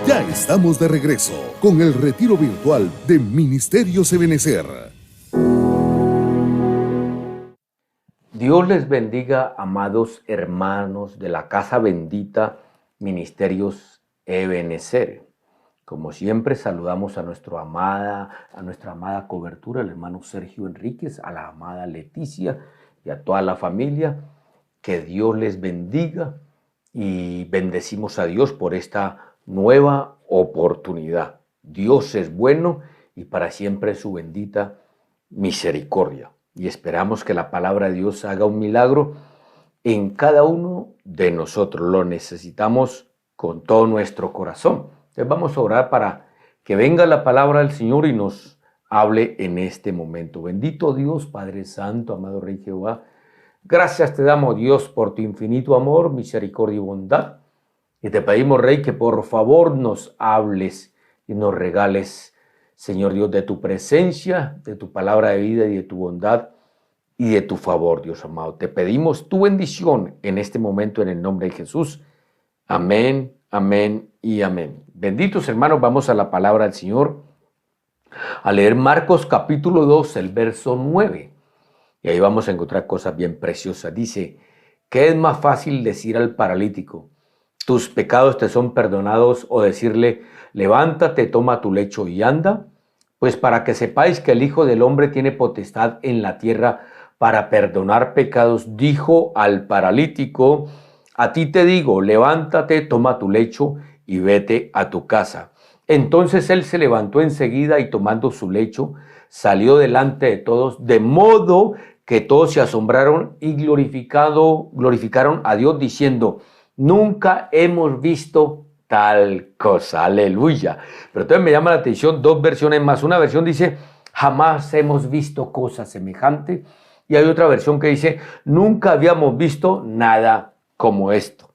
Ya estamos de regreso con el retiro virtual de Ministerios Ebenecer. Dios les bendiga, amados hermanos de la casa bendita Ministerios Ebenecer. Como siempre, saludamos a nuestra amada cobertura, el hermano Sergio Enríquez, a la amada Leticia y a toda la familia. Que Dios les bendiga y bendecimos a Dios por esta nueva oportunidad. Dios es bueno y para siempre su bendita misericordia. Y esperamos que la palabra de Dios haga un milagro en cada uno de nosotros. Lo necesitamos con todo nuestro corazón. Entonces vamos a orar para que venga la palabra del Señor y nos hable en este momento. Bendito Dios, Padre Santo, amado Rey Jehová. Gracias te damos, Dios, por tu infinito amor, misericordia y bondad. Y te pedimos, Rey, que por favor nos hables y nos regales, Señor Dios, de tu presencia, de tu palabra de vida y de tu bondad y de tu favor, Dios amado. Te pedimos tu bendición en este momento en el nombre de Jesús. Amén, amén y amén. Benditos hermanos, vamos a la palabra del Señor a leer Marcos capítulo 2, el verso 9. Y ahí vamos a encontrar cosas bien preciosas. Dice, ¿qué es más fácil decir al paralítico? ¿Tus pecados te son perdonados? O decirle, levántate, toma tu lecho y anda. Pues para que sepáis que el Hijo del Hombre tiene potestad en la tierra para perdonar pecados, dijo al paralítico, a ti te digo, levántate, toma tu lecho y vete a tu casa. Entonces él se levantó enseguida y tomando su lecho, salió delante de todos, de modo que todos se asombraron y glorificaron a Dios diciendo, nunca hemos visto tal cosa, aleluya. Pero entonces me llama la atención dos versiones más. Una versión dice, jamás hemos visto cosa semejante. Y hay otra versión que dice, nunca habíamos visto nada como esto.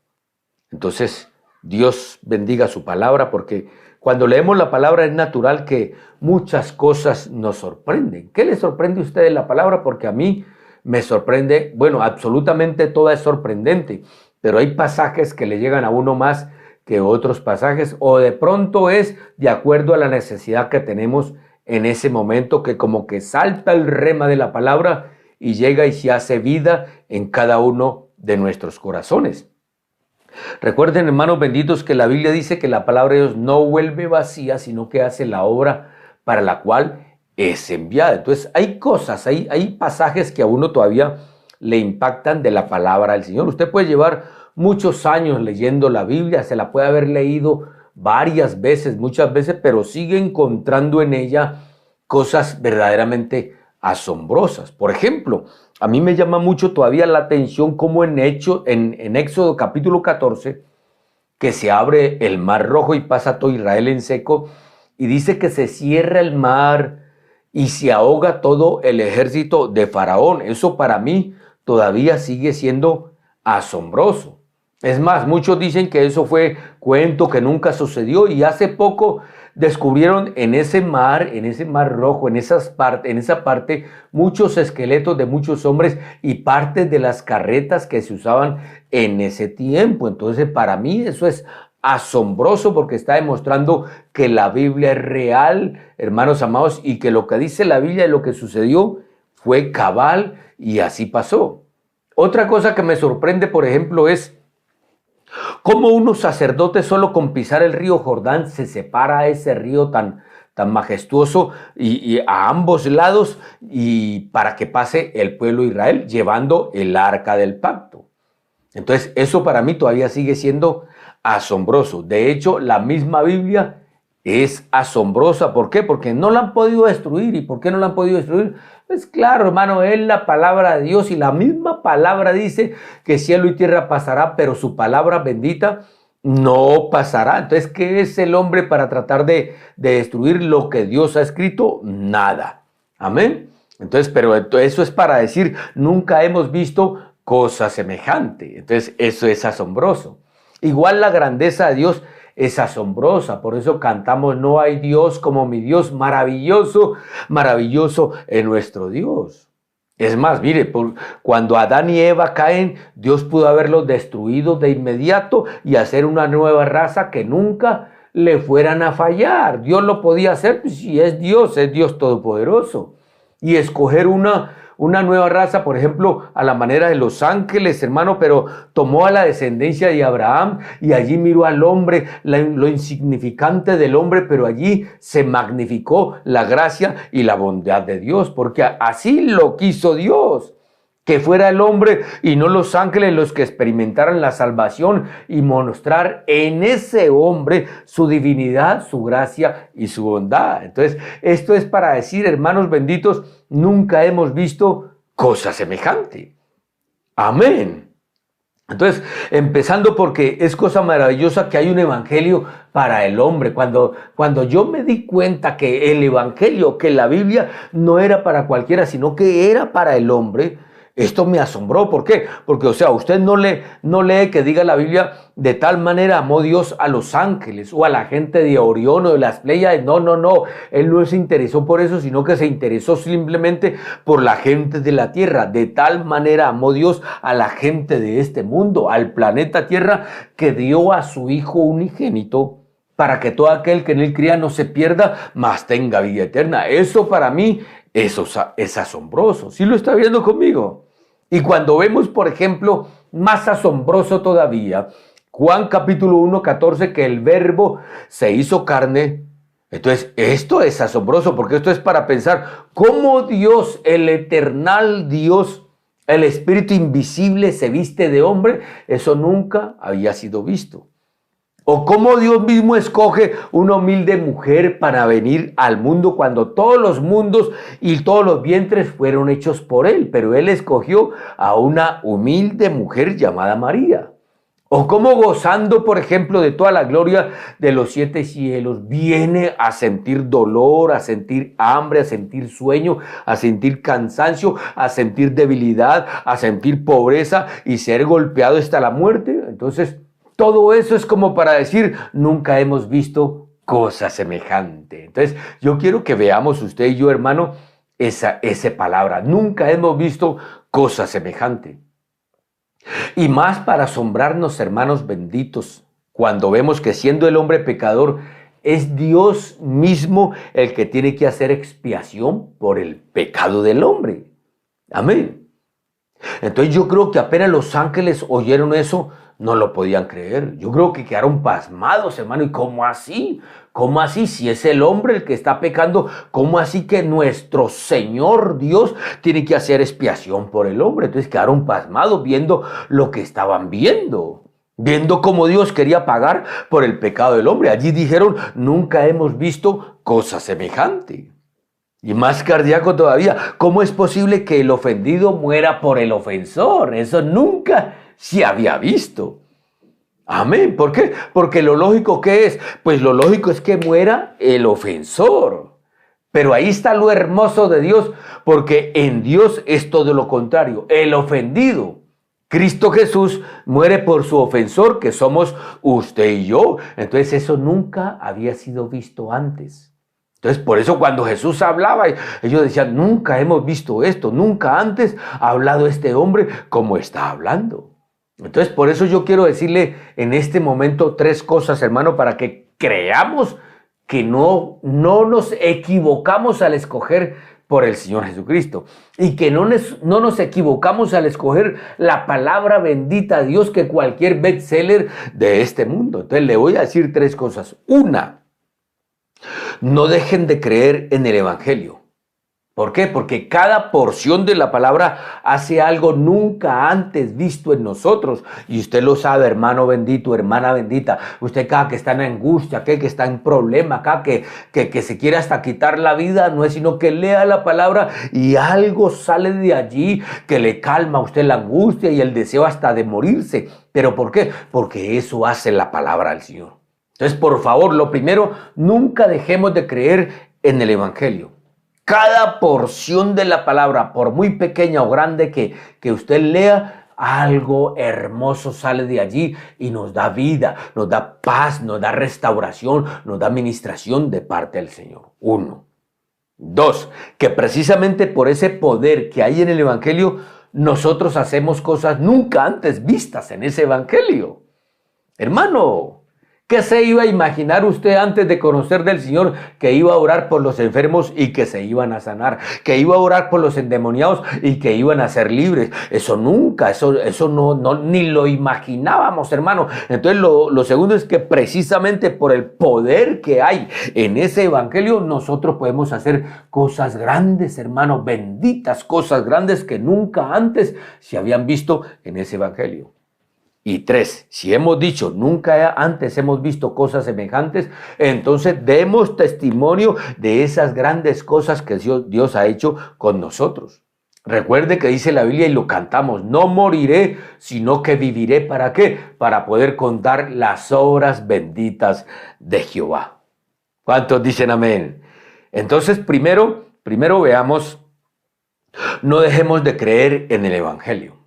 Entonces, Dios bendiga su palabra, porque cuando leemos la palabra es natural que muchas cosas nos sorprenden. ¿Qué le sorprende a usted de la palabra? Porque a mí me sorprende, bueno, absolutamente toda es sorprendente, pero hay pasajes que le llegan a uno más que otros pasajes, o de pronto es de acuerdo a la necesidad que tenemos en ese momento, que como que salta el rema de la palabra y llega y se hace vida en cada uno de nuestros corazones. Recuerden, hermanos benditos, que la Biblia dice que la palabra de Dios no vuelve vacía, sino que hace la obra para la cual es enviada. Entonces hay cosas, hay pasajes que a uno todavía le impactan de la palabra del Señor. Usted puede llevar muchos años leyendo la Biblia, se la puede haber leído varias veces, muchas veces, pero sigue encontrando en ella cosas verdaderamente asombrosas. Por ejemplo, a mí me llama mucho todavía la atención cómo en Éxodo capítulo 14, que se abre el mar rojo y pasa todo Israel en seco, y dice que se cierra el mar y se ahoga todo el ejército de Faraón. Eso para mí todavía sigue siendo asombroso. Es más, muchos dicen que eso fue cuento que nunca sucedió, y hace poco descubrieron en ese mar rojo, en esa parte, muchos esqueletos de muchos hombres y partes de las carretas que se usaban en ese tiempo. Entonces, para mí eso es asombroso, porque está demostrando que la Biblia es real, hermanos amados, y que lo que dice la Biblia de lo que sucedió fue cabal, y así pasó. Otra cosa que me sorprende, por ejemplo, es cómo unos sacerdotes solo con pisar el río Jordán se separa ese río tan majestuoso y a ambos lados, y para que pase el pueblo de Israel llevando el arca del pacto. Entonces eso para mí todavía sigue siendo asombroso. De hecho, la misma Biblia es asombrosa. ¿Por qué? Porque no la han podido destruir. ¿Y por qué no la han podido destruir? Pues claro, hermano, es la palabra de Dios, y la misma palabra dice que cielo y tierra pasará, pero su palabra bendita no pasará. Entonces, ¿qué es el hombre para tratar de destruir lo que Dios ha escrito? Nada. Amén. Entonces, pero eso es para decir, nunca hemos visto cosa semejante. Entonces, eso es asombroso. Igual la grandeza de Dios es asombrosa, por eso cantamos, no hay Dios como mi Dios, maravilloso, maravilloso es nuestro Dios. Es más, mire, cuando Adán y Eva caen, Dios pudo haberlos destruido de inmediato y hacer una nueva raza que nunca le fueran a fallar. Dios lo podía hacer, pues si es Dios todopoderoso. Y escoger una nueva raza, por ejemplo, a la manera de los ángeles, hermano, pero tomó a la descendencia de Abraham y allí miró al hombre, lo insignificante del hombre, pero allí se magnificó la gracia y la bondad de Dios, porque así lo quiso Dios. Que fuera el hombre y no los ángeles los que experimentaran la salvación y mostrar en ese hombre su divinidad, su gracia y su bondad. Entonces, esto es para decir, hermanos benditos, nunca hemos visto cosa semejante. Amén. Entonces, empezando porque es cosa maravillosa que hay un evangelio para el hombre. Cuando yo me di cuenta que el evangelio, que la Biblia no era para cualquiera, sino que era para el hombre, esto me asombró. ¿Por qué? Porque, o sea, usted no lee que diga la Biblia, de tal manera amó Dios a los ángeles o a la gente de Orión o de las Pléyades. No. Él no se interesó por eso, sino que se interesó simplemente por la gente de la tierra. De tal manera amó Dios a la gente de este mundo, al planeta Tierra, que dio a su Hijo unigénito para que todo aquel que en él cría no se pierda, mas tenga vida eterna. Eso para mí eso es asombroso. ¿Sí lo está viendo conmigo? Y cuando vemos, por ejemplo, más asombroso todavía, Juan capítulo 1, 14, que el verbo se hizo carne. Entonces, esto es asombroso porque esto es para pensar cómo Dios, el eternal Dios, el Espíritu invisible se viste de hombre. Eso nunca había sido visto. O cómo Dios mismo escoge una humilde mujer para venir al mundo cuando todos los mundos y todos los vientres fueron hechos por Él. Pero Él escogió a una humilde mujer llamada María. O cómo gozando, por ejemplo, de toda la gloria de los 7 cielos, viene a sentir dolor, a sentir hambre, a sentir sueño, a sentir cansancio, a sentir debilidad, a sentir pobreza y ser golpeado hasta la muerte. Entonces, todo eso es como para decir, nunca hemos visto cosa semejante. Entonces, yo quiero que veamos usted y yo, hermano, esa palabra. Nunca hemos visto cosa semejante. Y más para asombrarnos, hermanos benditos, cuando vemos que siendo el hombre pecador, es Dios mismo el que tiene que hacer expiación por el pecado del hombre. Amén. Entonces yo creo que apenas los ángeles oyeron eso, no lo podían creer. Yo creo que quedaron pasmados, hermano. ¿Y cómo así? ¿Cómo así? Si es el hombre el que está pecando, ¿cómo así que nuestro Señor Dios tiene que hacer expiación por el hombre? Entonces quedaron pasmados viendo lo que estaban viendo. Viendo cómo Dios quería pagar por el pecado del hombre. Allí dijeron, nunca hemos visto cosa semejante. Y más cardíaco todavía, ¿cómo es posible que el ofendido muera por el ofensor? Eso nunca se había visto. Amén. ¿Por qué? Porque lo lógico, ¿qué es? Pues lo lógico es que muera el ofensor. Pero ahí está lo hermoso de Dios, porque en Dios es todo lo contrario. El ofendido, Cristo Jesús, muere por su ofensor, que somos usted y yo. Entonces eso nunca había sido visto antes. Entonces, por eso cuando Jesús hablaba, ellos decían, nunca hemos visto esto, nunca antes ha hablado este hombre como está hablando. Entonces, por eso yo quiero decirle en este momento 3 cosas, hermano, para que creamos que no nos equivocamos al escoger por el Señor Jesucristo y que no nos equivocamos al escoger la palabra bendita de Dios que cualquier bestseller de este mundo. Entonces, le voy a decir 3 cosas. Una, no dejen de creer en el Evangelio. ¿Por qué? Porque cada porción de la palabra hace algo nunca antes visto en nosotros. Y usted lo sabe, hermano bendito, hermana bendita. Usted cada que está en angustia, que está en problema, acá que se quiere hasta quitar la vida, no es sino que lea la palabra y algo sale de allí que le calma a usted la angustia y el deseo hasta de morirse. ¿Pero por qué? Porque eso hace la palabra del Señor. Entonces, por favor, lo primero, nunca dejemos de creer en el Evangelio. Cada porción de la palabra, por muy pequeña o grande que usted lea, algo hermoso sale de allí y nos da vida, nos da paz, nos da restauración, nos da administración de parte del Señor. 1. 2. Que precisamente por ese poder que hay en el Evangelio, nosotros hacemos cosas nunca antes vistas en ese Evangelio. Hermano, ¿Qué se iba a imaginar usted antes de conocer del Señor? Que iba a orar por los enfermos y que se iban a sanar, que iba a orar por los endemoniados y que iban a ser libres. Eso nunca, eso no, ni lo imaginábamos, hermano. Entonces lo segundo es que precisamente por el poder que hay en ese evangelio, nosotros podemos hacer cosas grandes, hermano, benditas cosas grandes que nunca antes se habían visto en ese evangelio. Y 3, si hemos dicho nunca antes hemos visto cosas semejantes, entonces demos testimonio de esas grandes cosas que Dios ha hecho con nosotros. Recuerde que dice la Biblia y lo cantamos: no moriré, sino que viviré. ¿Para qué? Para poder contar las obras benditas de Jehová. ¿Cuántos dicen amén? Entonces, primero veamos, no dejemos de creer en el evangelio.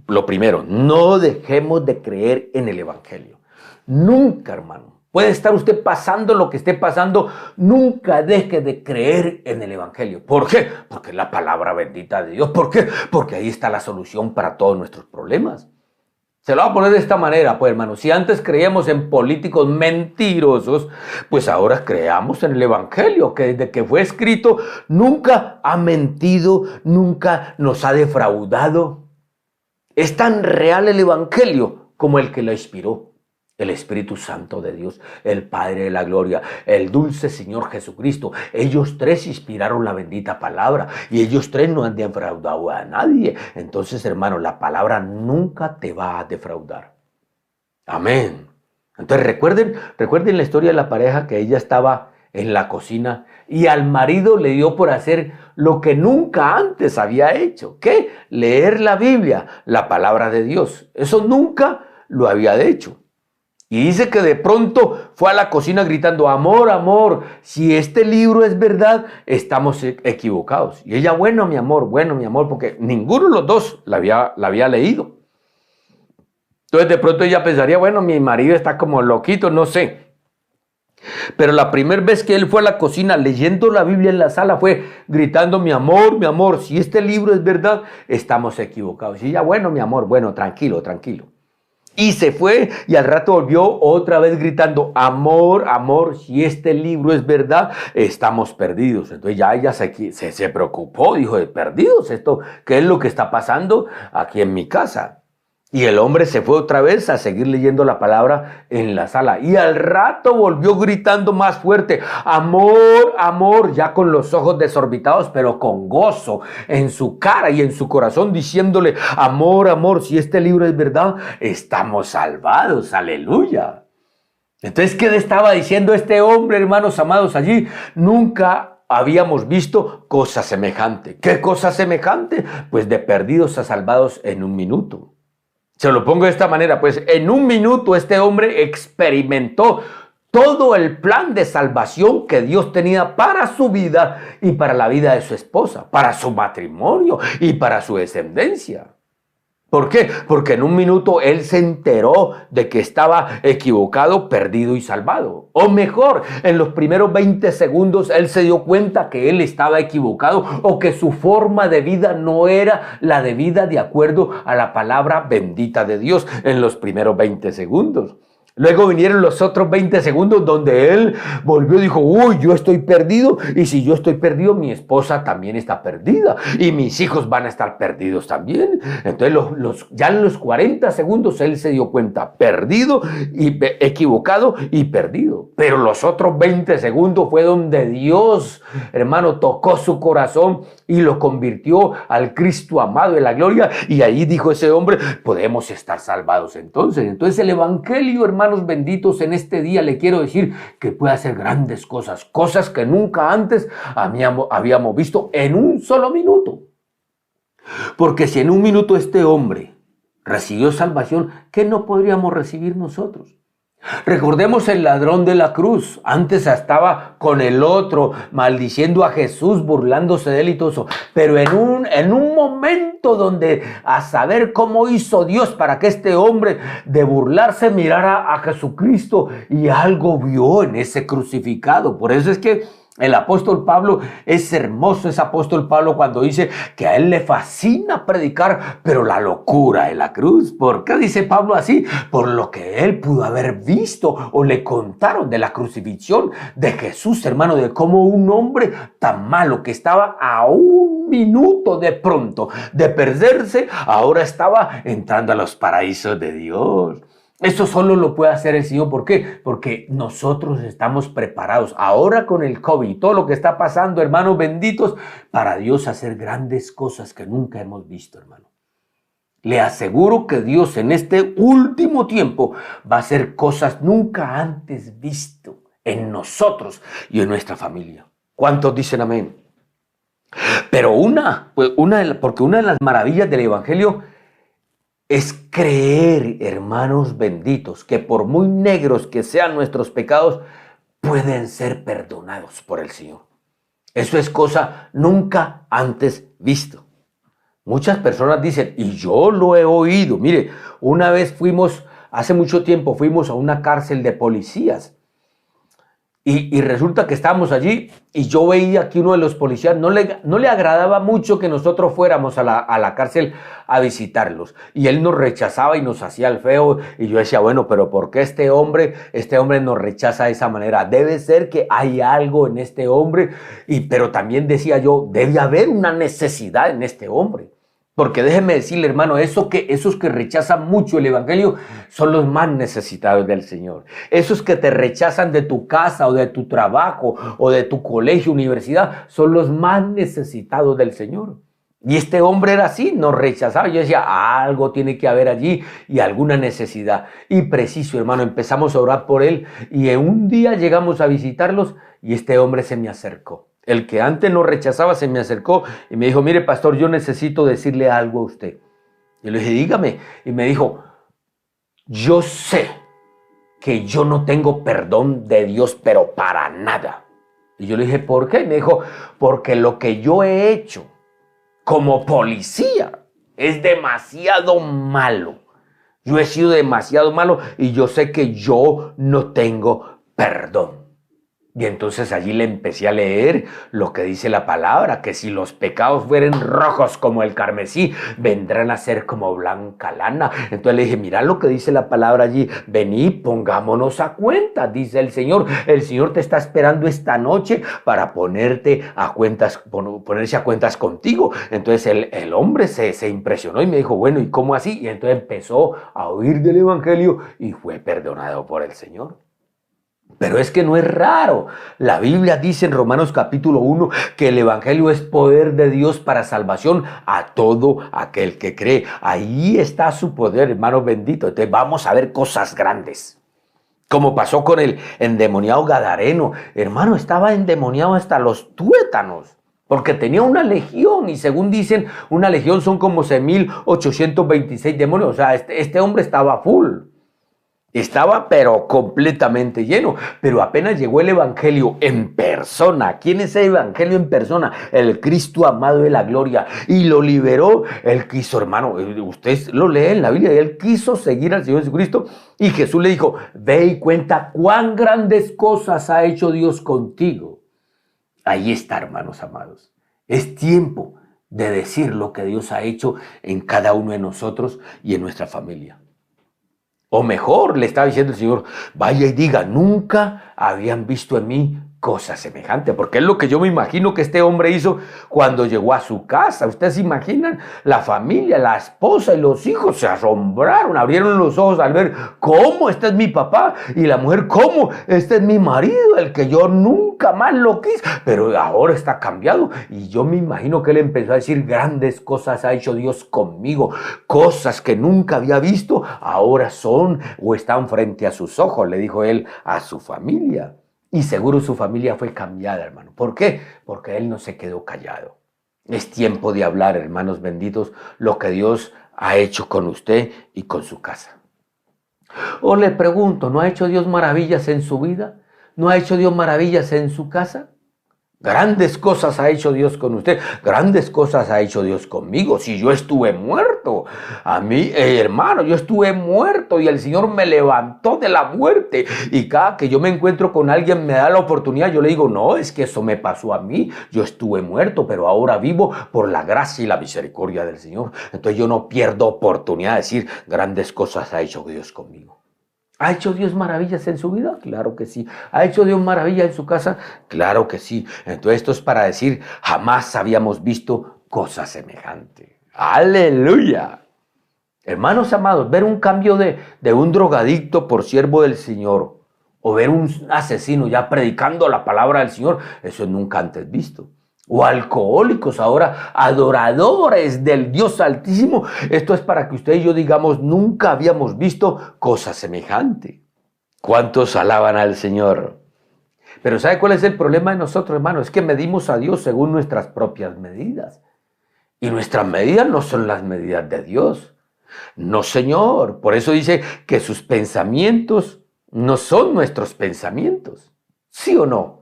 Lo primero, no dejemos de creer en el evangelio. Nunca, hermano. Puede estar usted pasando lo que esté pasando, nunca deje de creer en el evangelio. ¿Por qué? Porque es la palabra bendita de Dios. ¿Por qué? Porque ahí está la solución para todos nuestros problemas. Se lo voy a poner de esta manera, pues, hermano. Si antes creíamos en políticos mentirosos, pues ahora creamos en el evangelio, que desde que fue escrito nunca ha mentido, nunca nos ha defraudado. Es tan real el evangelio como el que lo inspiró: el Espíritu Santo de Dios, el Padre de la Gloria, el dulce Señor Jesucristo. Ellos tres inspiraron la bendita palabra y ellos tres no han defraudado a nadie. Entonces, hermano, la palabra nunca te va a defraudar. Amén. Entonces, recuerden la historia de la pareja, que ella estaba en la cocina y al marido le dio por hacer lo que nunca antes había hecho. ¿Qué? Leer la Biblia, la palabra de Dios. Eso nunca lo había hecho. Y dice que de pronto fue a la cocina gritando: amor, amor, si este libro es verdad, estamos equivocados. Y ella: bueno, mi amor, porque ninguno de los dos la había leído. Entonces de pronto ella pensaría: bueno, mi marido está como loquito, no sé. Pero la primera vez que él fue a la cocina leyendo la Biblia en la sala, fue gritando: mi amor, si este libro es verdad, estamos equivocados. Y ella: bueno, mi amor, bueno, tranquilo. Y se fue y al rato volvió otra vez gritando: amor, si este libro es verdad, estamos perdidos. Entonces ya ella se preocupó, dijo: perdidos, ¿esto qué es lo que está pasando aquí en mi casa? Y el hombre se fue otra vez a seguir leyendo la palabra en la sala. Y al rato volvió gritando más fuerte: amor, ya con los ojos desorbitados, pero con gozo en su cara y en su corazón, diciéndole: amor, si este libro es verdad, estamos salvados. Aleluya. Entonces, ¿qué le estaba diciendo este hombre, hermanos amados, allí? Nunca habíamos visto cosa semejante. ¿Qué cosa semejante? Pues de perdidos a salvados en un minuto. Se lo pongo de esta manera, pues en un minuto este hombre experimentó todo el plan de salvación que Dios tenía para su vida y para la vida de su esposa, para su matrimonio y para su descendencia. ¿Por qué? Porque en un minuto él se enteró de que estaba equivocado, perdido y salvado. O mejor, en los primeros 20 segundos él se dio cuenta que él estaba equivocado o que su forma de vida no era la de vida de acuerdo a la palabra bendita de Dios en los primeros 20 segundos. Luego vinieron los otros 20 segundos donde él volvió y dijo: uy, yo estoy perdido, y si yo estoy perdido, mi esposa también está perdida y mis hijos van a estar perdidos también. Entonces ya en los 40 segundos él se dio cuenta: perdido, y equivocado y perdido. Pero los otros 20 segundos fue donde Dios, hermano, tocó su corazón y lo convirtió al Cristo amado de la gloria, y ahí dijo ese hombre: podemos estar salvados entonces el evangelio, hermanos benditos, en este día le quiero decir que puede hacer grandes cosas que nunca antes habíamos visto en un solo minuto. Porque si en un minuto este hombre recibió salvación, ¿qué no podríamos recibir nosotros? Recordemos el ladrón de la cruz. Antes estaba con el otro, maldiciendo a Jesús, burlándose de él y todo eso. Pero en un momento donde, a saber cómo hizo Dios para que este hombre de burlarse mirara a Jesucristo, y algo vio en ese crucificado. Por eso es que El apóstol Pablo es hermoso, ese apóstol Pablo cuando dice que a él le fascina predicar, pero la locura de la cruz. ¿Por qué dice Pablo así? Por lo que él pudo haber visto o le contaron de la crucifixión de Jesús, hermano, de cómo un hombre tan malo que estaba a un minuto de pronto de perderse, ahora estaba entrando a los paraísos de Dios. Eso solo lo puede hacer el Señor. ¿Por qué? Porque nosotros estamos preparados ahora con el COVID y todo lo que está pasando, hermanos benditos, para Dios hacer grandes cosas que nunca hemos visto, hermano. Le aseguro que Dios en este último tiempo va a hacer cosas nunca antes visto en nosotros y en nuestra familia. ¿Cuántos dicen amén? Pero porque una de las maravillas del Evangelio es creer, hermanos benditos, que por muy negros que sean nuestros pecados, pueden ser perdonados por el Señor. Eso es cosa nunca antes visto. Muchas personas dicen, y yo lo he oído, mire, una vez hace mucho tiempo fuimos a una cárcel de policías. Y resulta que estábamos allí y yo veía que uno de los policías no le agradaba mucho que nosotros fuéramos a la cárcel a visitarlos. Y él nos rechazaba y nos hacía el feo. Y yo decía, bueno, pero ¿por qué este hombre nos rechaza de esa manera? Debe ser que hay algo en este hombre. Pero también decía yo, debe haber una necesidad en este hombre. Porque déjeme decirle, hermano, esos que rechazan mucho el Evangelio son los más necesitados del Señor. Esos que te rechazan de tu casa o de tu trabajo o de tu colegio, universidad, son los más necesitados del Señor. Y este hombre era así, nos rechazaba. Yo decía, algo tiene que haber allí y alguna necesidad. Y preciso, hermano, empezamos a orar por él y en un día llegamos a visitarlos y este hombre se me acercó. El que antes nos rechazaba se me acercó y me dijo, mire, pastor, yo necesito decirle algo a usted. Y le dije, dígame. Y me dijo, yo sé que yo no tengo perdón de Dios, pero para nada. Y yo le dije, ¿por qué? Y me dijo, porque lo que yo he hecho como policía es demasiado malo. Yo he sido demasiado malo y yo sé que yo no tengo perdón. Y entonces allí le empecé a leer lo que dice la palabra, que si los pecados fueren rojos como el carmesí, vendrán a ser como blanca lana. Entonces le dije, mira lo que dice la palabra allí, vení, pongámonos a cuenta, dice el Señor. El Señor te está esperando esta noche para ponerse a cuentas contigo. Entonces el hombre se impresionó y me dijo, bueno, ¿y cómo así? Y entonces empezó a oír del Evangelio y fue perdonado por el Señor. Pero es que no es raro. La Biblia dice en Romanos capítulo 1 que el Evangelio es poder de Dios para salvación a todo aquel que cree. Ahí está su poder, hermano bendito. Entonces vamos a ver cosas grandes. Como pasó con el endemoniado gadareno. Hermano, estaba endemoniado hasta los tuétanos. Porque tenía una legión y según dicen, una legión son como 6.826 demonios. O sea, este hombre estaba full. Estaba pero completamente lleno, pero apenas llegó el Evangelio en persona. ¿Quién es el Evangelio en persona? El Cristo amado de la gloria. Y lo liberó. Él quiso, hermano, usted lo lee en la Biblia, él quiso seguir al Señor Jesucristo y Jesús le dijo, ve y cuenta cuán grandes cosas ha hecho Dios contigo. Ahí está, hermanos amados. Es tiempo de decir lo que Dios ha hecho en cada uno de nosotros y en nuestra familia. O mejor, le estaba diciendo el Señor, vaya y diga, nunca habían visto en mí cosa semejante, porque es lo que yo me imagino que este hombre hizo cuando llegó a su casa. Ustedes se imaginan, la familia, la esposa y los hijos se asombraron, abrieron los ojos al ver cómo este es mi papá y la mujer, cómo este es mi marido, el que yo nunca más lo quise, pero ahora está cambiado. Y yo me imagino que él empezó a decir, grandes cosas ha hecho Dios conmigo, cosas que nunca había visto, ahora son o están frente a sus ojos, le dijo él a su familia. Y seguro su familia fue cambiada, hermano. ¿Por qué? Porque él no se quedó callado. Es tiempo de hablar, hermanos benditos, lo que Dios ha hecho con usted y con su casa. O le pregunto, ¿no ha hecho Dios maravillas en su vida? ¿No ha hecho Dios maravillas en su casa? Grandes cosas ha hecho Dios con usted, grandes cosas ha hecho Dios conmigo. Si yo estuve muerto, a mí, hermano, yo estuve muerto y el Señor me levantó de la muerte. Y cada que yo me encuentro con alguien, me da la oportunidad, yo le digo, no, es que eso me pasó a mí. Yo estuve muerto, pero ahora vivo por la gracia y la misericordia del Señor. Entonces yo no pierdo oportunidad de decir, grandes cosas ha hecho Dios conmigo. ¿Ha hecho Dios maravillas en su vida? Claro que sí. ¿Ha hecho Dios maravillas en su casa? Claro que sí. Entonces esto es para decir, jamás habíamos visto cosa semejante. ¡Aleluya! Hermanos amados, ver un cambio de un drogadicto por siervo del Señor o ver un asesino ya predicando la palabra del Señor, eso es nunca antes visto. O alcohólicos ahora, adoradores del Dios Altísimo. Esto es para que usted y yo digamos, nunca habíamos visto cosa semejante. ¿Cuántos alaban al Señor? Pero ¿sabe cuál es el problema de nosotros, hermano? Es que medimos a Dios según nuestras propias medidas. Y nuestras medidas no son las medidas de Dios. No, Señor. Por eso dice que sus pensamientos no son nuestros pensamientos. ¿Sí o no?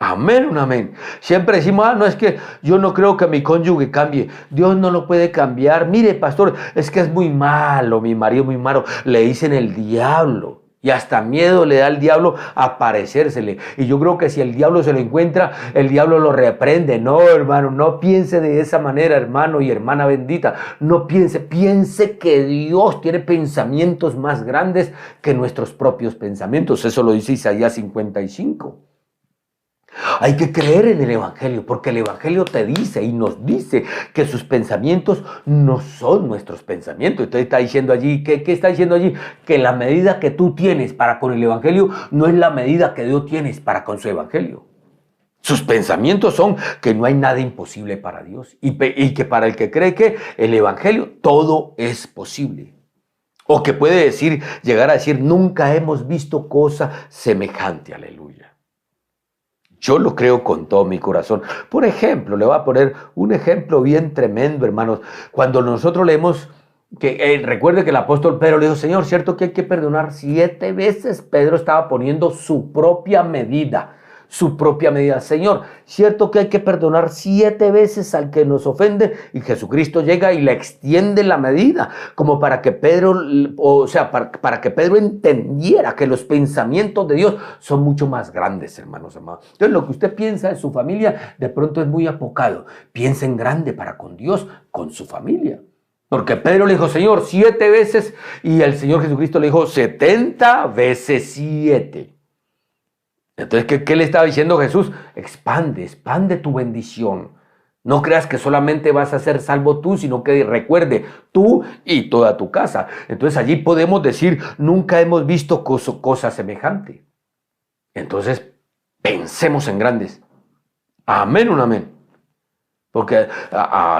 Amén, un amén. Siempre decimos, no, es que yo no creo que mi cónyuge cambie. Dios no lo puede cambiar. Mire, pastor, es que es muy malo, mi marido muy malo. Le dicen el diablo. Y hasta miedo le da al diablo aparecérsele. Y yo creo que si el diablo se lo encuentra, el diablo lo reprende. No, hermano, no piense de esa manera, hermano y hermana bendita. No piense que Dios tiene pensamientos más grandes que nuestros propios pensamientos. Eso lo dice Isaías 55. Hay que creer en el Evangelio, porque el Evangelio te dice y nos dice que sus pensamientos no son nuestros pensamientos. Entonces está diciendo allí, ¿qué está diciendo allí? Que la medida que tú tienes para con el Evangelio no es la medida que Dios tiene para con su Evangelio. Sus pensamientos son que no hay nada imposible para Dios y que para el que cree que el Evangelio todo es posible. O que puede decir, llegar a decir, nunca hemos visto cosa semejante, aleluya. Yo lo creo con todo mi corazón. Por ejemplo, le voy a poner un ejemplo bien tremendo, hermanos. Cuando nosotros leemos, recuerde que el apóstol Pedro le dijo, Señor, ¿cierto que hay que perdonar 7 veces? Pedro estaba poniendo su propia medida. Señor, ¿cierto que hay que perdonar 7 veces al que nos ofende? Y Jesucristo llega y le extiende la medida, como para que Pedro, para que Pedro entendiera que los pensamientos de Dios son mucho más grandes, hermanos amados. Entonces, lo que usted piensa de su familia, de pronto es muy apocado. Piensa en grande para con Dios, con su familia. Porque Pedro le dijo, Señor, 7 veces, y el Señor Jesucristo le dijo, 70 veces 7. Entonces, ¿qué le estaba diciendo Jesús? Expande tu bendición. No creas que solamente vas a ser salvo tú, sino que recuerde, tú y toda tu casa. Entonces allí podemos decir, nunca hemos visto cosa semejante. Entonces, pensemos en grandes. Amén, un amén. Porque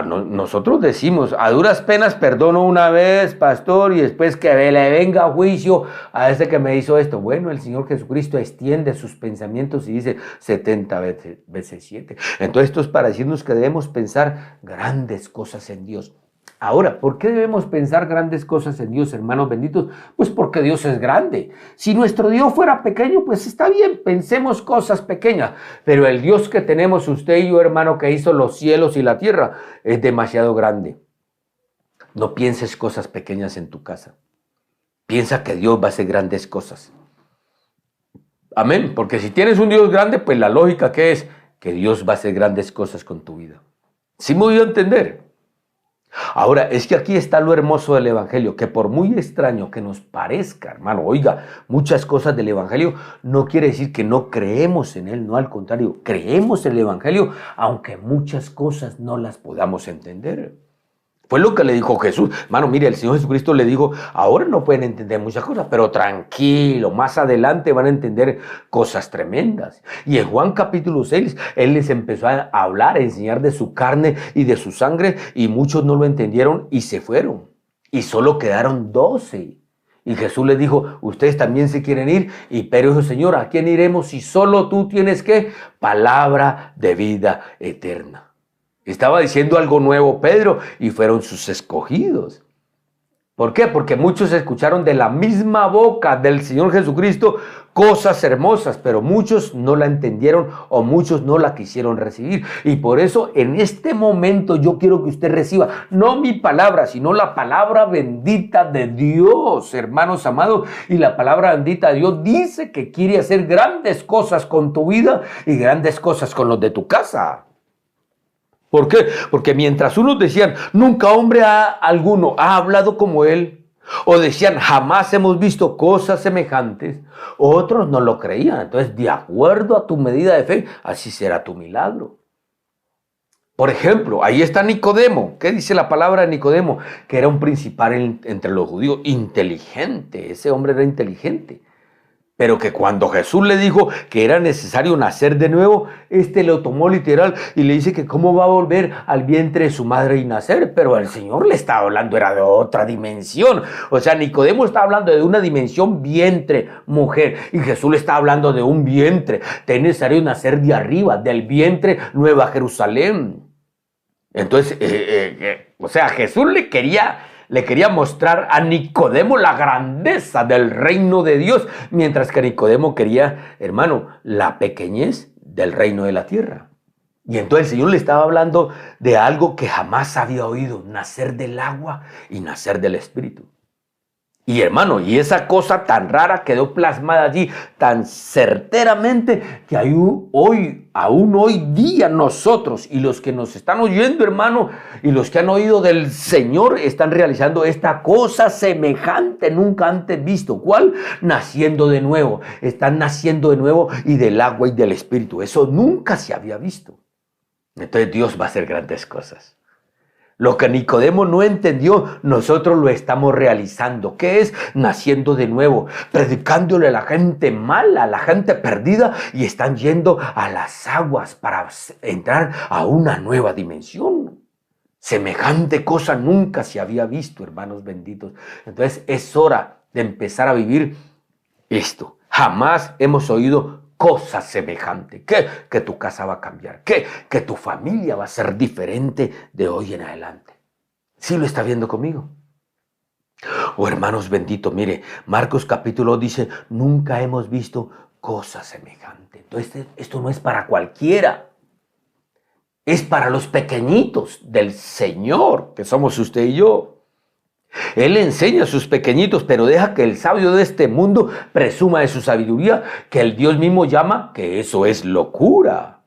nosotros decimos, a duras penas perdono una vez, pastor, y después que le venga a juicio a ese que me hizo esto. Bueno, el Señor Jesucristo extiende sus pensamientos y dice 70 veces 7. Entonces esto es para decirnos que debemos pensar grandes cosas en Dios. Ahora, ¿por qué debemos pensar grandes cosas en Dios, hermanos benditos? Pues porque Dios es grande. Si nuestro Dios fuera pequeño, pues está bien, pensemos cosas pequeñas. Pero el Dios que tenemos usted y yo, hermano, que hizo los cielos y la tierra, es demasiado grande. No pienses cosas pequeñas en tu casa. Piensa que Dios va a hacer grandes cosas. Amén, porque si tienes un Dios grande, pues la lógica que es que Dios va a hacer grandes cosas con tu vida. ¿Sí me voy a entender? Ahora, es que aquí está lo hermoso del Evangelio, que por muy extraño que nos parezca, hermano, oiga, muchas cosas del Evangelio no quiere decir que no creemos en él, no, al contrario, creemos en el Evangelio, aunque muchas cosas no las podamos entender. Fue lo que le dijo Jesús. Hermano, mire, el Señor Jesucristo le dijo, ahora no pueden entender muchas cosas, pero tranquilo, más adelante van a entender cosas tremendas. Y en Juan capítulo 6, Él les empezó a hablar, a enseñar de su carne y de su sangre, y muchos no lo entendieron y se fueron. Y solo quedaron 12. Y Jesús les dijo, ustedes también se quieren ir. Y Pedro dijo, Señor, ¿a quién iremos si solo tú tienes qué? Palabra de vida eterna. Estaba diciendo algo nuevo Pedro y fueron sus escogidos. ¿Por qué? Porque muchos escucharon de la misma boca del Señor Jesucristo cosas hermosas, pero muchos no la entendieron o muchos no la quisieron recibir. Y por eso en este momento yo quiero que usted reciba no mi palabra, sino la palabra bendita de Dios, hermanos amados. Y la palabra bendita de Dios dice que quiere hacer grandes cosas con tu vida y grandes cosas con los de tu casa. ¿Por qué? Porque mientras unos decían, nunca hombre alguno ha hablado como él, o decían, jamás hemos visto cosas semejantes, otros no lo creían. Entonces, de acuerdo a tu medida de fe, así será tu milagro. Por ejemplo, ahí está Nicodemo. ¿Qué dice la palabra de Nicodemo? Que era un principal entre los judíos, inteligente. Ese hombre era inteligente. Pero que cuando Jesús le dijo que era necesario nacer de nuevo, lo tomó literal y le dice que cómo va a volver al vientre de su madre y nacer. Pero el Señor le estaba hablando, era de otra dimensión. O sea, Nicodemo está hablando de una dimensión vientre, mujer. Y Jesús le está hablando de un vientre. Es necesario nacer de arriba, del vientre Nueva Jerusalén. Entonces, o sea, Jesús le quería mostrar a Nicodemo la grandeza del reino de Dios, mientras que Nicodemo quería, hermano, la pequeñez del reino de la tierra. Y entonces el Señor le estaba hablando de algo que jamás había oído, nacer del agua y nacer del Espíritu. Y hermano, y esa cosa tan rara quedó plasmada allí tan certeramente que aún hoy día nosotros y los que nos están oyendo, hermano, y los que han oído del Señor están realizando esta cosa semejante nunca antes visto. ¿Cuál? Naciendo de nuevo. Están naciendo de nuevo y del agua y del Espíritu. Eso nunca se había visto. Entonces Dios va a hacer grandes cosas. Lo que Nicodemo no entendió, nosotros lo estamos realizando. ¿Qué es? Naciendo de nuevo, predicándole a la gente mala, a la gente perdida, y están yendo a las aguas para entrar a una nueva dimensión. Semejante cosa nunca se había visto, hermanos benditos. Entonces es hora de empezar a vivir esto. Jamás hemos oído cosa semejante, que tu casa va a cambiar, que tu familia va a ser diferente de hoy en adelante. ¿Sí lo está viendo conmigo? Oh, hermanos benditos, mire, Marcos capítulo 2 dice, nunca hemos visto cosa semejante. Entonces, esto no es para cualquiera, es para los pequeñitos del Señor, que somos usted y yo. Él enseña a sus pequeñitos, pero deja que el sabio de este mundo presuma de su sabiduría, que el Dios mismo llama que eso es locura.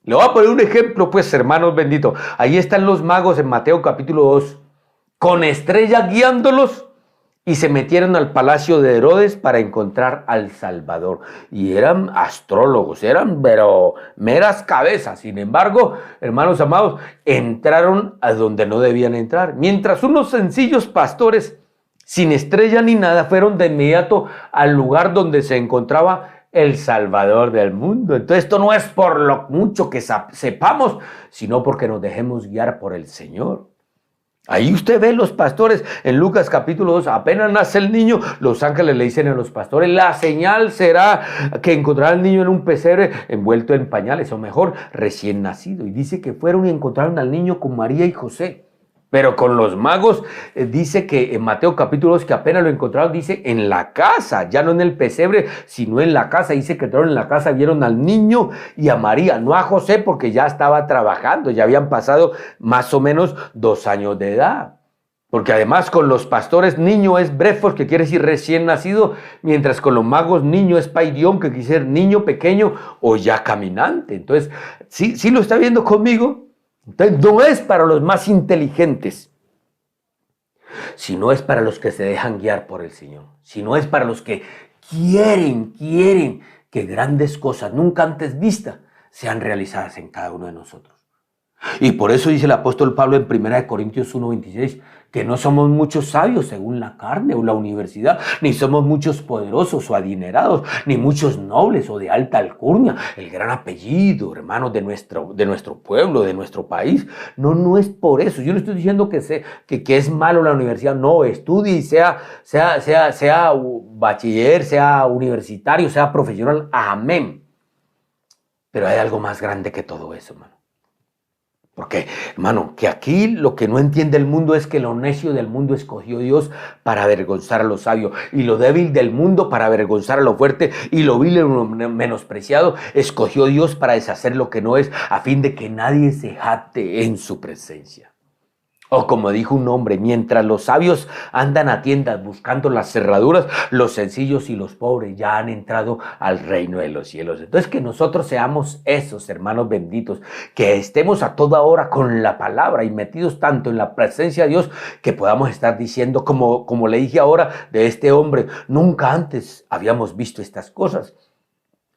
Le voy a poner un ejemplo, pues, hermanos benditos. Ahí están los magos en Mateo capítulo 2, con estrella guiándolos, y se metieron al palacio de Herodes para encontrar al Salvador. Y eran astrólogos, eran pero meras cabezas. Sin embargo, hermanos amados, entraron a donde no debían entrar. Mientras unos sencillos pastores, sin estrella ni nada, fueron de inmediato al lugar donde se encontraba el Salvador del mundo. Entonces esto no es por lo mucho que sepamos, sino porque nos dejemos guiar por el Señor. Ahí usted ve los pastores en Lucas capítulo 2, apenas nace el niño, los ángeles le dicen a los pastores, la señal será que encontrarán al niño en un pesebre envuelto en pañales, o mejor, recién nacido. Y dice que fueron y encontraron al niño con María y José. Pero con los magos dice que en Mateo capítulo 2 que apenas lo encontraron, dice en la casa, ya no en el pesebre, sino en la casa. Dice que entraron en la casa, vieron al niño y a María, no a José porque ya estaba trabajando, ya habían pasado más o menos 2 años de edad. Porque además con los pastores niño es brefos, que quiere decir recién nacido, mientras con los magos niño es paidión, que quiere decir niño pequeño o ya caminante. Entonces, ¿sí lo está viendo conmigo? Entonces, no es para los más inteligentes, sino es para los que se dejan guiar por el Señor, sino es para los que quieren que grandes cosas nunca antes vistas sean realizadas en cada uno de nosotros. Y por eso dice el apóstol Pablo en 1 Corintios 1:26, que no somos muchos sabios según la carne o la universidad, ni somos muchos poderosos o adinerados, ni muchos nobles o de alta alcurnia, el gran apellido, hermanos, de nuestro pueblo, de nuestro país. No es por eso. Yo no estoy diciendo que es malo la universidad. No, estudie y sea bachiller, sea universitario, sea profesional. Amén. Pero hay algo más grande que todo eso, hermano. Porque, hermano, que aquí lo que no entiende el mundo es que lo necio del mundo escogió Dios para avergonzar a lo sabio, y lo débil del mundo para avergonzar a lo fuerte, y lo vil y lo menospreciado escogió Dios para deshacer lo que no es, a fin de que nadie se jacte en su presencia. O como dijo un hombre, mientras los sabios andan a tiendas buscando las cerraduras, los sencillos y los pobres ya han entrado al reino de los cielos. Entonces que nosotros seamos esos hermanos benditos, que estemos a toda hora con la palabra y metidos tanto en la presencia de Dios, que podamos estar diciendo, como le dije ahora de este hombre, nunca antes habíamos visto estas cosas.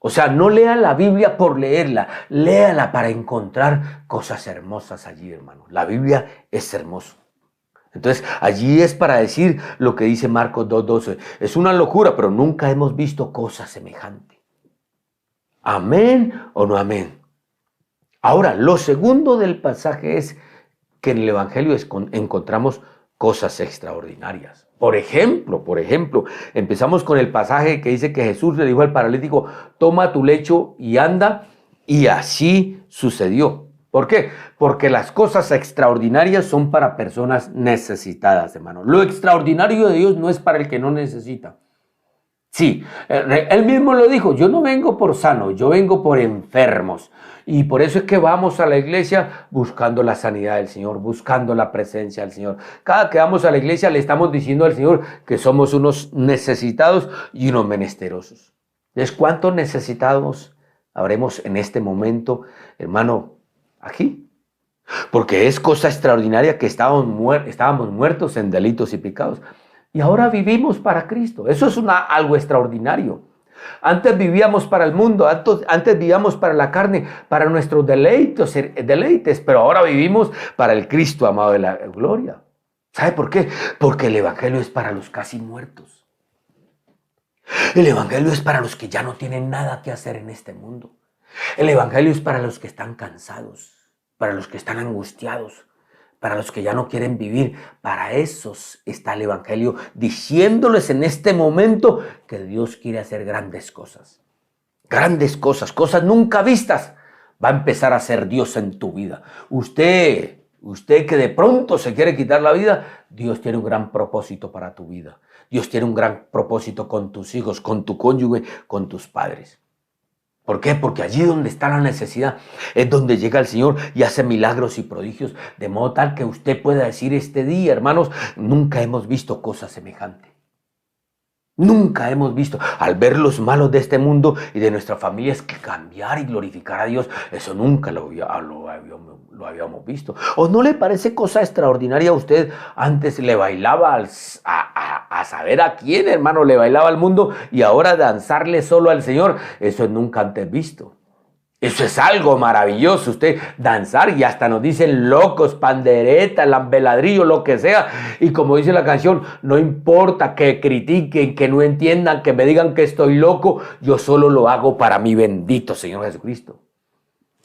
O sea, no lea la Biblia por leerla, léala para encontrar cosas hermosas allí, hermano. La Biblia es hermoso. Entonces, allí es para decir lo que dice Marcos 2:12. Es una locura, pero nunca hemos visto cosa semejante. ¿Amén o no amén? Ahora, lo segundo del pasaje es que en el Evangelio encontramos cosas extraordinarias. Por ejemplo, empezamos con el pasaje que dice que Jesús le dijo al paralítico, toma tu lecho y anda, y así sucedió. ¿Por qué? Porque las cosas extraordinarias son para personas necesitadas, hermano. Lo extraordinario de Dios no es para el que no necesita. Sí, él mismo lo dijo, yo no vengo por sanos, yo vengo por enfermos. Y por eso es que vamos a la iglesia buscando la sanidad del Señor, buscando la presencia del Señor. Cada que vamos a la iglesia le estamos diciendo al Señor que somos unos necesitados y unos menesterosos. Entonces, ¿cuántos necesitados habremos en este momento, hermano, aquí? Porque es cosa extraordinaria que estábamos muertos en delitos y pecados. Y ahora vivimos para Cristo. Eso es algo extraordinario. Antes vivíamos para el mundo, antes vivíamos para la carne, para nuestros deleites, pero ahora vivimos para el Cristo amado de la gloria. ¿Sabe por qué? Porque el Evangelio es para los casi muertos. El Evangelio es para los que ya no tienen nada que hacer en este mundo. El Evangelio es para los que están cansados, para los que están angustiados, para los que ya no quieren vivir. Para esos está el Evangelio, diciéndoles en este momento que Dios quiere hacer grandes cosas, cosas nunca vistas. Va a empezar a ser Dios en tu vida. Usted que de pronto se quiere quitar la vida, Dios tiene un gran propósito para tu vida. Dios tiene un gran propósito con tus hijos, con tu cónyuge, con tus padres. ¿Por qué? Porque allí donde está la necesidad es donde llega el Señor y hace milagros y prodigios, de modo tal que usted pueda decir este día, hermanos, nunca hemos visto cosa semejante. Nunca hemos visto, al ver los malos de este mundo y de nuestras familias, que cambiar y glorificar a Dios, eso nunca lo habíamos visto. ¿O no le parece cosa extraordinaria a usted? Antes le bailaba a saber a quién, hermano, le bailaba al mundo, y ahora danzarle solo al Señor, eso es nunca antes visto. Eso es algo maravilloso, usted danzar, y hasta nos dicen locos, pandereta, lambeladrillo, lo que sea. Y como dice la canción, no importa que critiquen, que no entiendan, que me digan que estoy loco, yo solo lo hago para mi bendito Señor Jesucristo.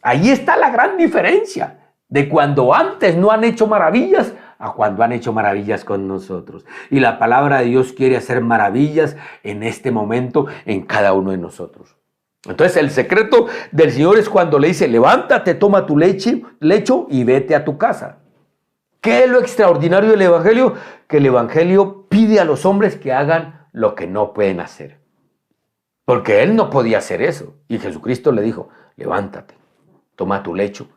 Ahí está la gran diferencia de cuando antes no han hecho maravillas a cuando han hecho maravillas con nosotros. Y la palabra de Dios quiere hacer maravillas en este momento en cada uno de nosotros. Entonces el secreto del Señor es cuando le dice, levántate, toma tu lecho y vete a tu casa. ¿Qué es lo extraordinario del Evangelio? Que el Evangelio pide a los hombres que hagan lo que no pueden hacer. Porque él no podía hacer eso. Y Jesucristo le dijo, levántate, toma tu lecho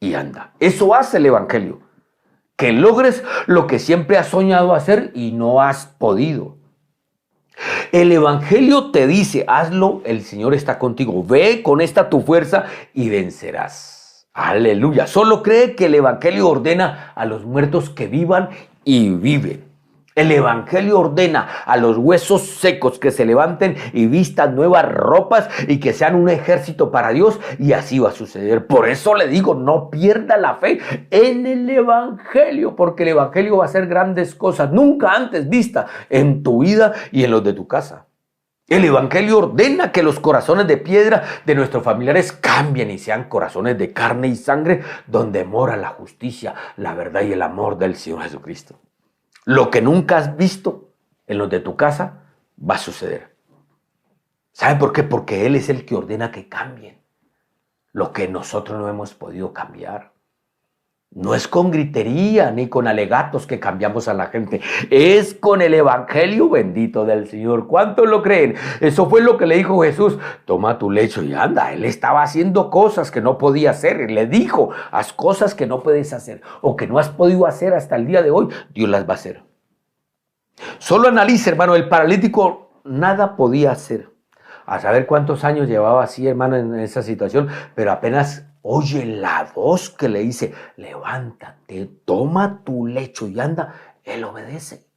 y anda. Eso hace el Evangelio. Que logres lo que siempre has soñado hacer y no has podido. El Evangelio te dice, hazlo, el Señor está contigo. Ve con esta tu fuerza y vencerás. Aleluya. Solo cree que el Evangelio ordena a los muertos que vivan y viven. El Evangelio ordena a los huesos secos que se levanten y vistan nuevas ropas y que sean un ejército para Dios, y así va a suceder. Por eso le digo, no pierda la fe en el Evangelio, porque el Evangelio va a hacer grandes cosas nunca antes vistas en tu vida y en los de tu casa. El Evangelio ordena que los corazones de piedra de nuestros familiares cambien y sean corazones de carne y sangre, donde mora la justicia, la verdad y el amor del Señor Jesucristo. Lo que nunca has visto en los de tu casa va a suceder. ¿Sabe por qué? Porque Él es el que ordena que cambien lo que nosotros no hemos podido cambiar. No es con gritería ni con alegatos que cambiamos a la gente. Es con el evangelio bendito del Señor. ¿Cuántos lo creen? Eso fue lo que le dijo Jesús. Toma tu lecho y anda. Él estaba haciendo cosas que no podía hacer. Le dijo, haz cosas que no puedes hacer o que no has podido hacer hasta el día de hoy. Dios las va a hacer. Solo analice, hermano, el paralítico nada podía hacer. A saber cuántos años llevaba así, hermano, en esa situación, pero apenas oye la voz que le dice, levántate, toma tu lecho y anda, él obedece.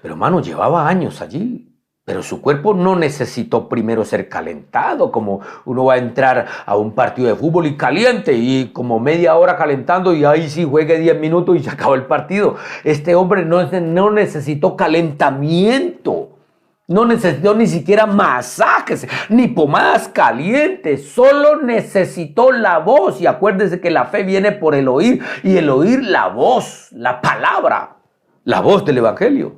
Pero hermano, llevaba años allí, pero su cuerpo no necesitó primero ser calentado, como uno va a entrar a un partido de fútbol y caliente, y como media hora calentando, y ahí sí juegue 10 minutos y se acabó el partido. Este hombre no necesitó calentamiento. No necesitó ni siquiera masajes, ni pomadas calientes, solo necesitó la voz. Y acuérdese que la fe viene por el oír, y el oír la voz, la palabra, la voz del evangelio.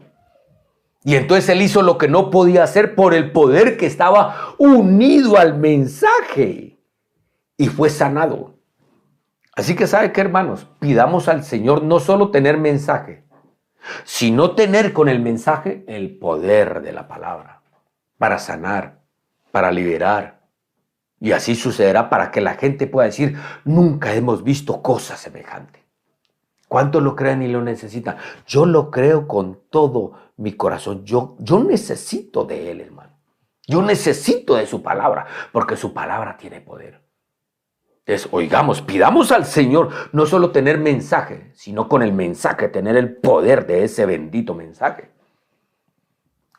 Y entonces él hizo lo que no podía hacer por el poder que estaba unido al mensaje, y fue sanado. Así que ¿sabe qué, hermanos? Pidamos al Señor no solo tener mensaje, sino tener con el mensaje el poder de la palabra para sanar, para liberar. Y así sucederá para que la gente pueda decir, nunca hemos visto cosa semejante. ¿Cuántos lo creen y lo necesitan? Yo lo creo con todo mi corazón. Yo necesito de Él, hermano. Yo necesito de su palabra, porque su palabra tiene poder. Entonces, oigamos, pidamos al Señor no solo tener mensaje, sino con el mensaje tener el poder de ese bendito mensaje.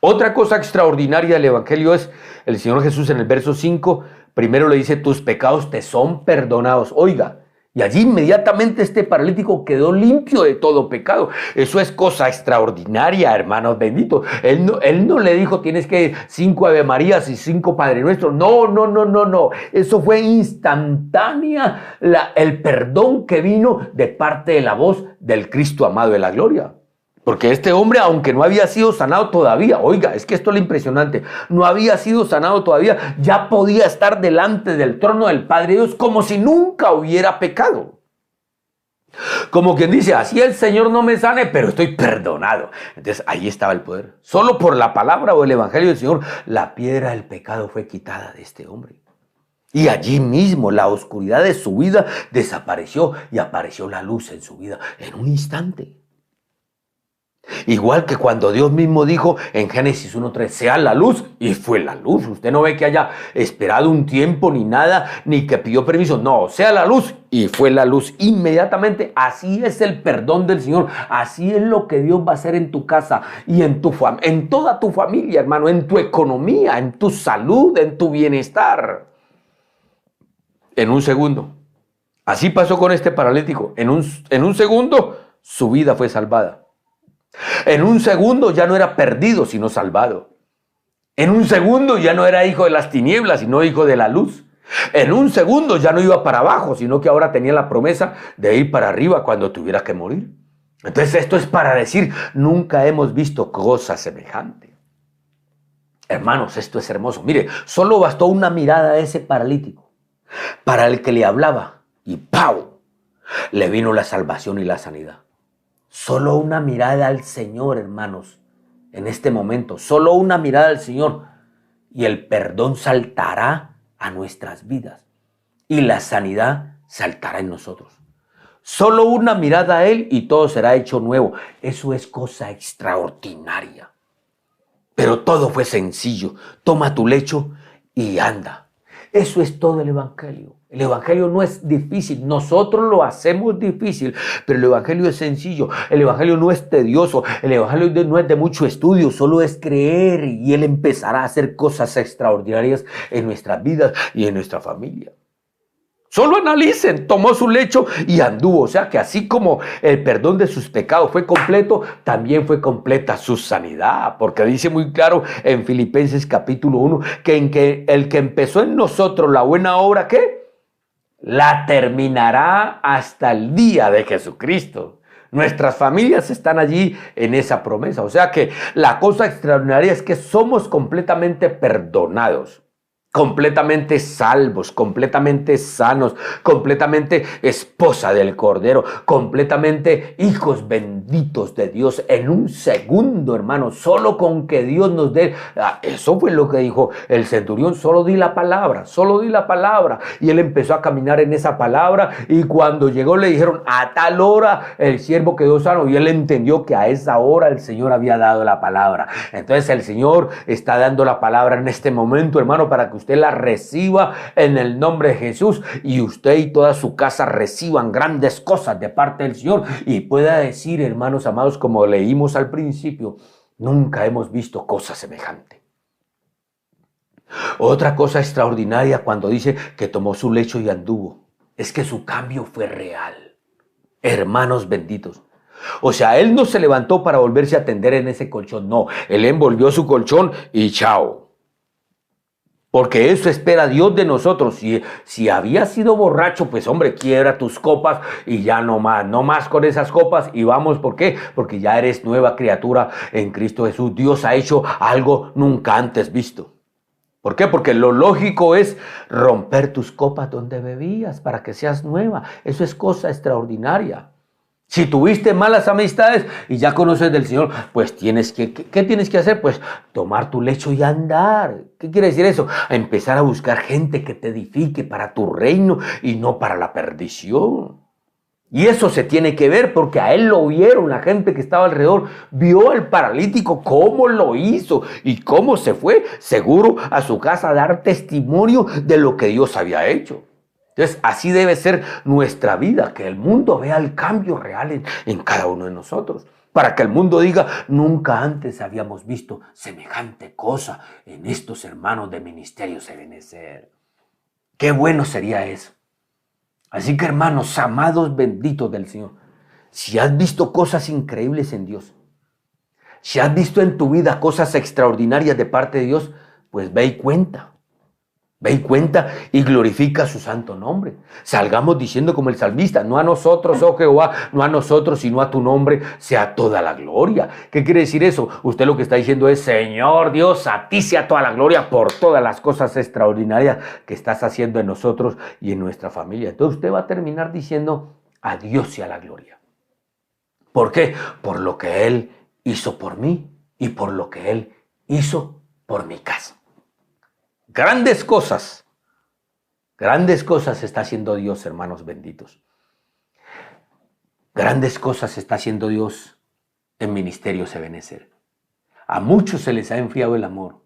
Otra cosa extraordinaria del Evangelio es el Señor Jesús en el verso 5, primero le dice, tus pecados te son perdonados. Oiga, y allí inmediatamente este paralítico quedó limpio de todo pecado. Eso es cosa extraordinaria, hermanos benditos. Él no le dijo, tienes que 5 Ave Marías y 5 Padre Nuestro. No. Eso fue instantánea el perdón que vino de parte de la voz del Cristo amado de la gloria. Porque este hombre, aunque no había sido sanado todavía, oiga, es que esto es lo impresionante, no había sido sanado todavía, ya podía estar delante del trono del Padre Dios como si nunca hubiera pecado. Como quien dice, así el Señor no me sane, pero estoy perdonado. Entonces ahí estaba el poder. Solo por la palabra o el evangelio del Señor, la piedra del pecado fue quitada de este hombre. Y allí mismo la oscuridad de su vida desapareció y apareció la luz en su vida en un instante. Igual que cuando Dios mismo dijo en Génesis 1:3, sea la luz, y fue la luz. Usted no ve que haya esperado un tiempo ni nada, ni que pidió permiso. No, sea la luz, y fue la luz inmediatamente. Así es el perdón del Señor. Así es lo que Dios va a hacer en tu casa y en toda tu familia, hermano, en tu economía, en tu salud, en tu bienestar. En un segundo. Así pasó con este paralítico. En un segundo, su vida fue salvada. En un segundo ya no era perdido, sino salvado. En un segundo ya no era hijo de las tinieblas, sino hijo de la luz. En un segundo ya no iba para abajo, sino que ahora tenía la promesa de ir para arriba cuando tuviera que morir. Entonces esto es para decir, nunca hemos visto cosa semejante. Hermanos, esto es hermoso. Mire, solo bastó una mirada de ese paralítico para el que le hablaba y ¡pau! Le vino la salvación y la sanidad. Solo una mirada al Señor, hermanos, en este momento. Solo una mirada al Señor y el perdón saltará a nuestras vidas y la sanidad saltará en nosotros. Solo una mirada a Él y todo será hecho nuevo. Eso es cosa extraordinaria. Pero todo fue sencillo. Toma tu lecho y anda. Eso es todo el Evangelio. El Evangelio no es difícil, nosotros lo hacemos difícil, pero el Evangelio es sencillo, el Evangelio no es tedioso, el Evangelio no es de mucho estudio, solo es creer y Él empezará a hacer cosas extraordinarias en nuestras vidas y en nuestra familia. Solo analicen, tomó su lecho y anduvo. O sea que así como el perdón de sus pecados fue completo, también fue completa su sanidad. Porque dice muy claro en Filipenses capítulo 1 que el que empezó en nosotros la buena obra, ¿qué? La terminará hasta el día de Jesucristo. Nuestras familias están allí en esa promesa. O sea que la cosa extraordinaria es que somos completamente perdonados. completamente salvos, completamente sanos, completamente esposa del Cordero, completamente hijos benditos de Dios en un segundo, hermano, solo con que Dios nos dé. Eso fue lo que dijo el centurión: solo di la palabra, solo di la palabra. Y él empezó a caminar en esa palabra, y cuando llegó le dijeron: a tal hora el siervo quedó sano, y él entendió que a esa hora el Señor había dado la palabra. Entonces el Señor está dando la palabra en este momento, hermano, para que usted la reciba en el nombre de Jesús, y usted y toda su casa reciban grandes cosas de parte del Señor, y pueda decir, hermanos amados, como leímos al principio: nunca hemos visto cosa semejante. Otra cosa extraordinaria cuando dice que tomó su lecho y anduvo, es que su cambio fue real. Hermanos benditos, o sea, él no se levantó para volverse a tender en ese colchón, no, él envolvió su colchón y chao. Porque eso espera Dios de nosotros. Si había sido borracho, pues hombre, quiebra tus copas y ya no más con esas copas, y vamos. ¿Por qué? Porque ya eres nueva criatura en Cristo Jesús. Dios ha hecho algo nunca antes visto. ¿Por qué? Porque lo lógico es romper tus copas donde bebías para que seas nueva. Eso es cosa extraordinaria. Si tuviste malas amistades y ya conoces del Señor, pues ¿qué tienes que hacer? Pues tomar tu lecho y andar. ¿Qué quiere decir eso? A empezar a buscar gente que te edifique para tu reino y no para la perdición. Y eso se tiene que ver, porque a él lo vieron, la gente que estaba alrededor vio al paralítico cómo lo hizo y cómo se fue seguro a su casa a dar testimonio de lo que Dios había hecho. Entonces, así debe ser nuestra vida, que el mundo vea el cambio real en cada uno de nosotros, para que el mundo diga: nunca antes habíamos visto semejante cosa en estos hermanos de Ministerios Ebenezer. Qué bueno sería eso. Así que, hermanos amados, benditos del Señor, si has visto cosas increíbles en Dios, si has visto en tu vida cosas extraordinarias de parte de Dios, pues ve y cuenta. Ve y cuenta y glorifica su santo nombre. Salgamos diciendo como el salmista: no a nosotros, oh Jehová, no a nosotros, sino a tu nombre sea toda la gloria. ¿Qué quiere decir eso? Usted lo que está diciendo es: Señor Dios, a ti sea toda la gloria por todas las cosas extraordinarias que estás haciendo en nosotros y en nuestra familia. Entonces usted va a terminar diciendo: a Dios sea la gloria. ¿Por qué? Por lo que Él hizo por mí y por lo que Él hizo por mi casa. Grandes cosas está haciendo Dios, hermanos benditos. Grandes cosas está haciendo Dios en Ministerios Ebenezer. A muchos se les ha enfriado el amor,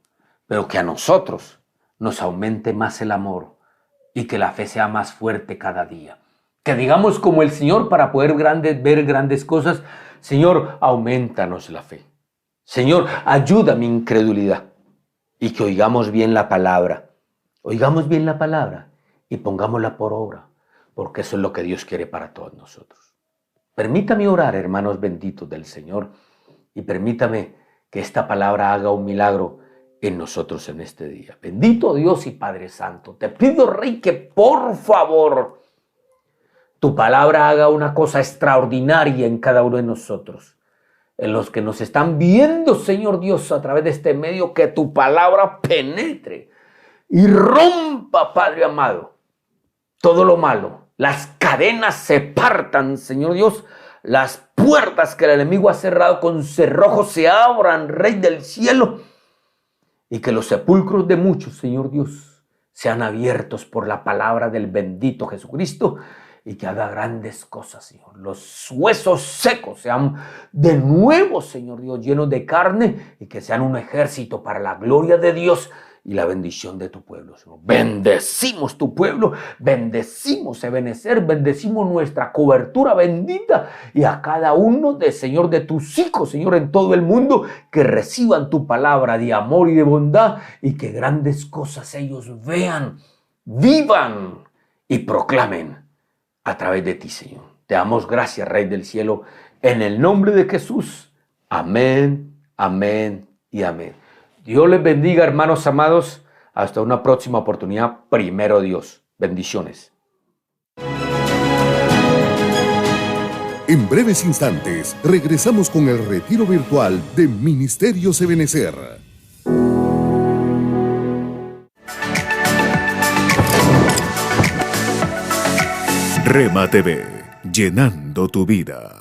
pero que a nosotros nos aumente más el amor y que la fe sea más fuerte cada día. Que digamos como el Señor, para poder ver grandes cosas: Señor, aumentanos la fe. Señor, ayuda mi incredulidad. Y que oigamos bien la palabra y pongámosla por obra, porque eso es lo que Dios quiere para todos nosotros. Permítame orar, hermanos benditos del Señor, y permítame que esta palabra haga un milagro en nosotros en este día. Bendito Dios y Padre Santo, te pido, Rey, que por favor tu palabra haga una cosa extraordinaria en cada uno de nosotros. En los que nos están viendo, Señor Dios, a través de este medio, que tu palabra penetre y rompa, Padre amado, todo lo malo. Las cadenas se partan, Señor Dios. Las puertas que el enemigo ha cerrado con cerrojo se abran, Rey del cielo. Y que los sepulcros de muchos, Señor Dios, sean abiertos por la palabra del bendito Jesucristo. Y que haga grandes cosas, Señor. Los huesos secos sean de nuevo, Señor Dios, llenos de carne, y que sean un ejército para la gloria de Dios y la bendición de tu pueblo, Señor. Bendecimos tu pueblo, bendecimos Ebenezer, bendecimos nuestra cobertura bendita, y a cada uno Señor, de tus hijos, Señor, en todo el mundo, que reciban tu palabra de amor y de bondad, y que grandes cosas ellos vean, vivan y proclamen a través de ti, Señor. Te damos gracias, Rey del cielo, en el nombre de Jesús. Amén, amén y amén. Dios les bendiga, hermanos amados. Hasta una próxima oportunidad. Primero Dios. Bendiciones. En breves instantes, regresamos con el retiro virtual de Ministerios Ebenezer. Rema TV, llenando tu vida.